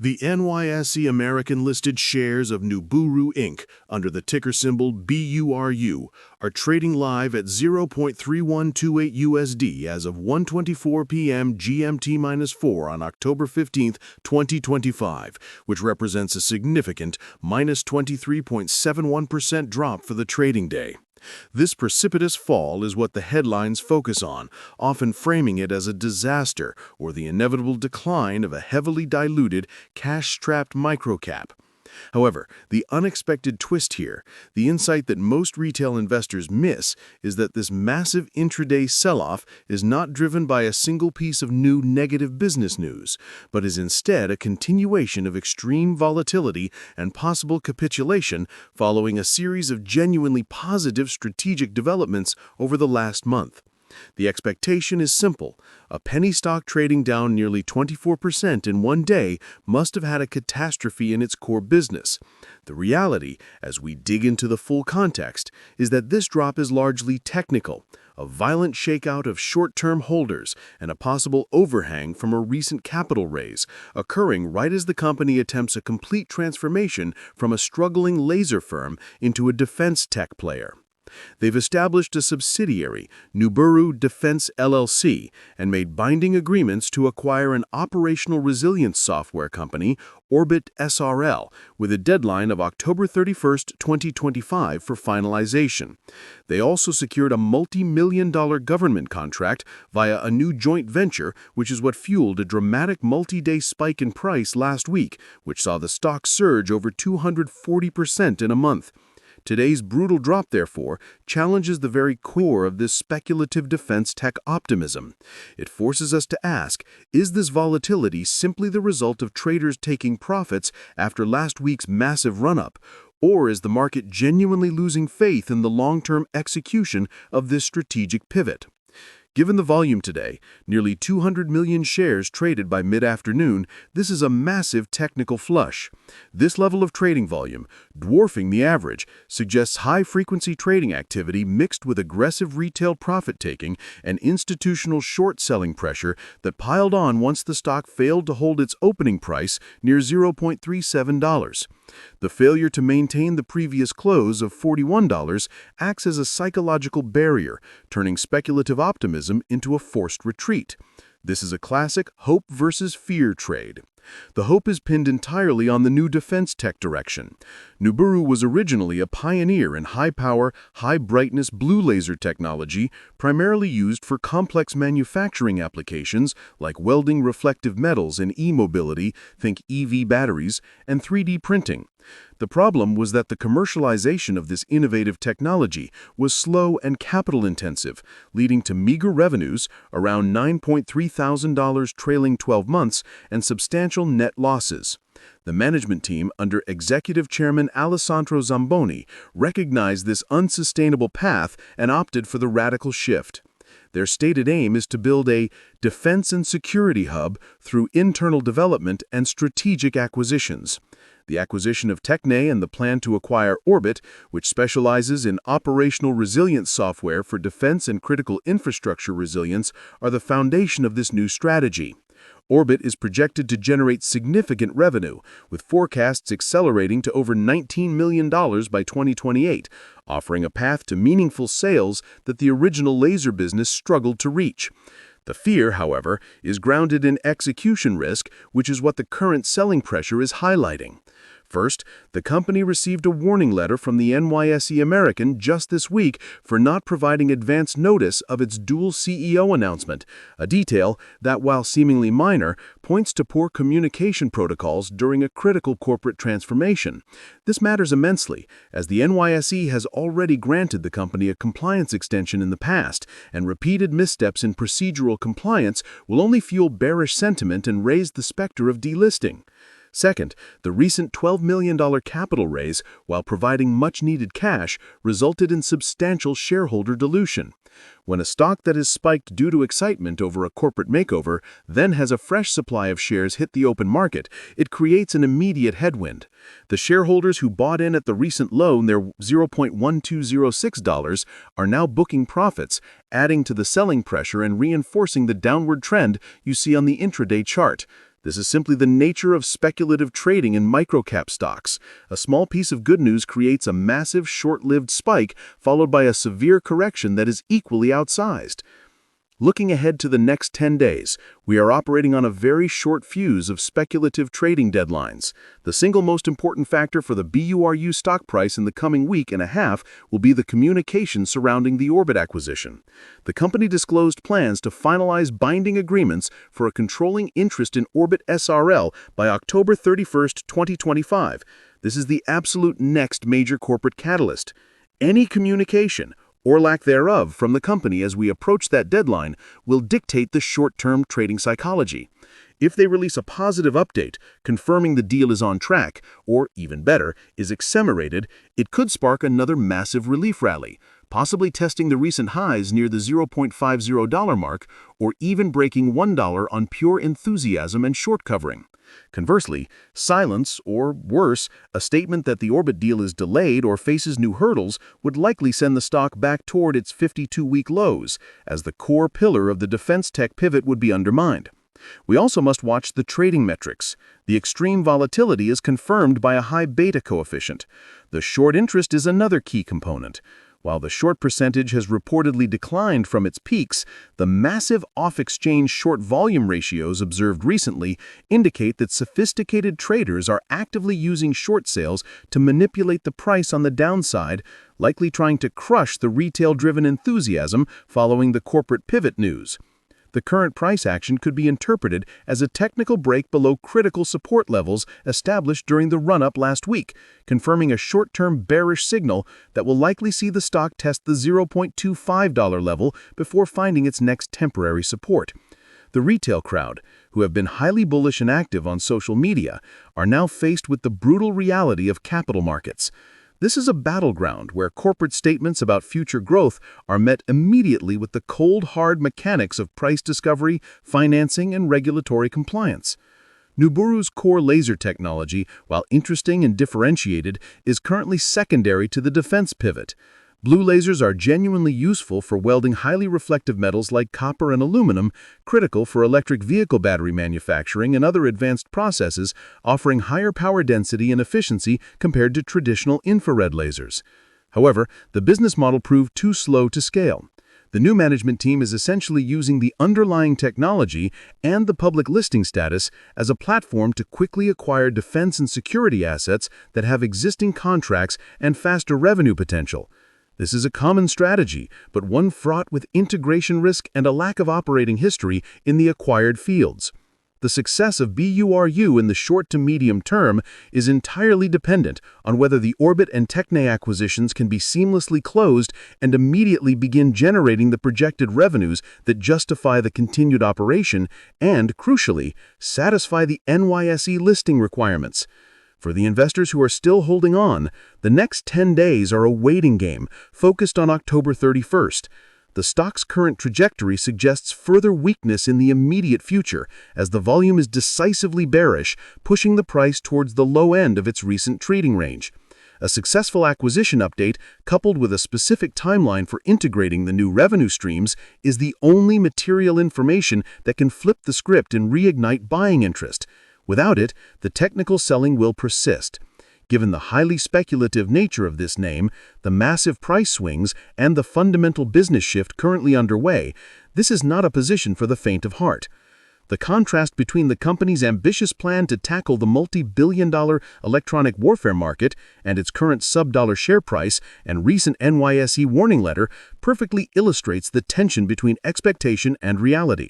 The NYSE American-listed shares of Nuburu Inc., under the ticker symbol BURU, are trading live at 0.3128 USD as of 1:24 p.m. GMT-4 on October 15, 2025, which represents a significant minus 23.71% drop for the trading day. This precipitous fall is what the headlines focus on, often framing it as a disaster or the inevitable decline of a heavily diluted, cash-strapped microcap. However, the unexpected twist here, the insight that most retail investors miss, is that this massive intraday sell-off is not driven by a single piece of new negative business news, but is instead a continuation of extreme volatility and possible capitulation following a series of genuinely positive strategic developments over the last month. The expectation is simple. A penny stock trading down nearly 24% in one day must have had a catastrophe in its core business. The reality, as we dig into the full context, is that this drop is largely technical, a violent shakeout of short-term holders and a possible overhang from a recent capital raise, occurring right as the company attempts a complete transformation from a struggling laser firm into a defense tech player. They've established a subsidiary, Nuburu Defense LLC, and made binding agreements to acquire an operational resilience software company, Orbit SRL, with a deadline of October 31, 2025 for finalization. They also secured a multi-million-dollar government contract via a new joint venture, which is what fueled a dramatic multi-day spike in price last week, which saw the stock surge over 240% in a month. Today's brutal drop, therefore, challenges the very core of this speculative defense tech optimism. It forces us to ask, is this volatility simply the result of traders taking profits after last week's massive run-up, or is the market genuinely losing faith in the long-term execution of this strategic pivot? Given the volume today, nearly 200 million shares traded by mid-afternoon, this is a massive technical flush. This level of trading volume, dwarfing the average, suggests high-frequency trading activity mixed with aggressive retail profit-taking and institutional short-selling pressure that piled on once the stock failed to hold its opening price near $0.37. The failure to maintain the previous close of $41 acts as a psychological barrier, turning speculative optimism into a forced retreat. This is a classic hope versus fear trade. The hope is pinned entirely on the new defense tech direction. Nuburu was originally a pioneer in high-power, high-brightness blue laser technology, primarily used for complex manufacturing applications like welding reflective metals in e-mobility, think EV batteries, and 3D printing. The problem was that the commercialization of this innovative technology was slow and capital-intensive, leading to meager revenues, around $9,300 trailing 12 months, and substantial net losses. The management team, under Executive Chairman Alessandro Zamboni, recognized this unsustainable path and opted for the radical shift. Their stated aim is to build a defense and security hub through internal development and strategic acquisitions. The acquisition of Techne and the plan to acquire Orbit, which specializes in operational resilience software for defense and critical infrastructure resilience, are the foundation of this new strategy. Orbit is projected to generate significant revenue, with forecasts accelerating to over $19 million by 2028, offering a path to meaningful sales that the original laser business struggled to reach. The fear, however, is grounded in execution risk, which is what the current selling pressure is highlighting. First, the company received a warning letter from the NYSE American just this week for not providing advance notice of its dual CEO announcement, a detail that, while seemingly minor, points to poor communication protocols during a critical corporate transformation. This matters immensely, as the NYSE has already granted the company a compliance extension in the past, and repeated missteps in procedural compliance will only fuel bearish sentiment and raise the specter of delisting. Second, the recent $12 million capital raise, while providing much-needed cash, resulted in substantial shareholder dilution. When a stock that is spiked due to excitement over a corporate makeover then has a fresh supply of shares hit the open market, it creates an immediate headwind. The shareholders who bought in at the recent low near $0.1206 are now booking profits, adding to the selling pressure and reinforcing the downward trend you see on the intraday chart. This is simply the nature of speculative trading in microcap stocks. A small piece of good news creates a massive, short-lived spike, followed by a severe correction that is equally outsized. Looking ahead to the next 10 days, we are operating on a very short fuse of speculative trading deadlines. The single most important factor for the BURU stock price in the coming week and a half will be the communication surrounding the Orbit acquisition. The company disclosed plans to finalize binding agreements for a controlling interest in Orbit SRL by October 31, 2025. This is the absolute next major corporate catalyst. Any communication, or lack thereof, from the company as we approach that deadline will dictate the short-term trading psychology. If they release a positive update confirming the deal is on track, or even better, is accelerated, it could spark another massive relief rally, possibly testing the recent highs near the $0.50 mark, or even breaking $1 on pure enthusiasm and short covering. Conversely, silence, or worse, a statement that the Orbit deal is delayed or faces new hurdles would likely send the stock back toward its 52-week lows, as the core pillar of the defense tech pivot would be undermined. We also must watch the trading metrics. The extreme volatility is confirmed by a high beta coefficient. The short interest is another key component. While the short percentage has reportedly declined from its peaks, the massive off-exchange short volume ratios observed recently indicate that sophisticated traders are actively using short sales to manipulate the price on the downside, likely trying to crush the retail-driven enthusiasm following the corporate pivot news. The current price action could be interpreted as a technical break below critical support levels established during the run-up last week, confirming a short-term bearish signal that will likely see the stock test the $0.25 level before finding its next temporary support. The retail crowd, who have been highly bullish and active on social media, are now faced with the brutal reality of capital markets. This is a battleground where corporate statements about future growth are met immediately with the cold, hard mechanics of price discovery, financing, and regulatory compliance. Nuburu's core laser technology, while interesting and differentiated, is currently secondary to the defense pivot. Blue lasers are genuinely useful for welding highly reflective metals like copper and aluminum, critical for electric vehicle battery manufacturing and other advanced processes, offering higher power density and efficiency compared to traditional infrared lasers. However, the business model proved too slow to scale. The new management team is essentially using the underlying technology and the public listing status as a platform to quickly acquire defense and security assets that have existing contracts and faster revenue potential. This is a common strategy, but one fraught with integration risk and a lack of operating history in the acquired fields. The success of BURU in the short to medium term is entirely dependent on whether the Orbit and Techne acquisitions can be seamlessly closed and immediately begin generating the projected revenues that justify the continued operation and, crucially, satisfy the NYSE listing requirements. For the investors who are still holding on, the next 10 days are a waiting game focused on October 31st. The stock's current trajectory suggests further weakness in the immediate future as the volume is decisively bearish, pushing the price towards the low end of its recent trading range. A successful acquisition update, coupled with a specific timeline for integrating the new revenue streams, is the only material information that can flip the script and reignite buying interest. Without it, the technical selling will persist. Given the highly speculative nature of this name, the massive price swings, and the fundamental business shift currently underway, this is not a position for the faint of heart. The contrast between the company's ambitious plan to tackle the multi-billion-dollar electronic warfare market and its current sub-dollar share price and recent NYSE warning letter perfectly illustrates the tension between expectation and reality.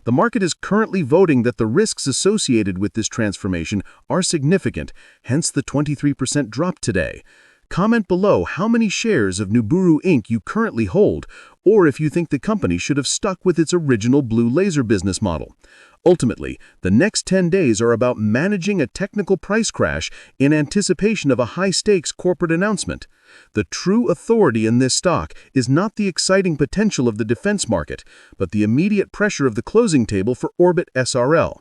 The market is currently voting that the risks associated with this transformation are significant, hence the 23% drop today. Comment below how many shares of Nuburu Inc. you currently hold, or if you think the company should have stuck with its original blue laser business model. Ultimately, the next 10 days are about managing a technical price crash in anticipation of a high-stakes corporate announcement. The true authority in this stock is not the exciting potential of the defense market, but the immediate pressure of the closing table for Orbit SRL.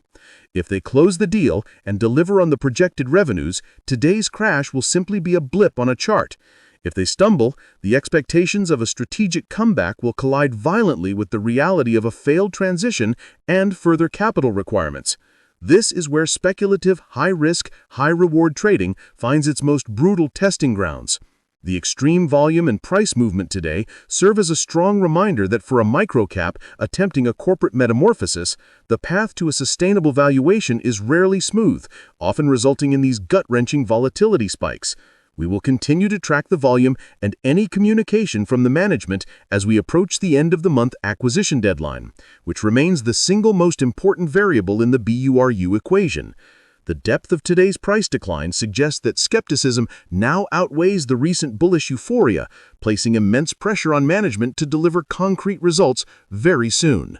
If they close the deal and deliver on the projected revenues, today's crash will simply be a blip on a chart. If they stumble, the expectations of a strategic comeback will collide violently with the reality of a failed transition and further capital requirements. This is where speculative, high-risk, high-reward trading finds its most brutal testing grounds. The extreme volume and price movement today serve as a strong reminder that for a microcap attempting a corporate metamorphosis, the path to a sustainable valuation is rarely smooth, often resulting in these gut-wrenching volatility spikes. We will continue to track the volume and any communication from the management as we approach the end of the month acquisition deadline, which remains the single most important variable in the BURU equation. The depth of today's price decline suggests that skepticism now outweighs the recent bullish euphoria, placing immense pressure on management to deliver concrete results very soon.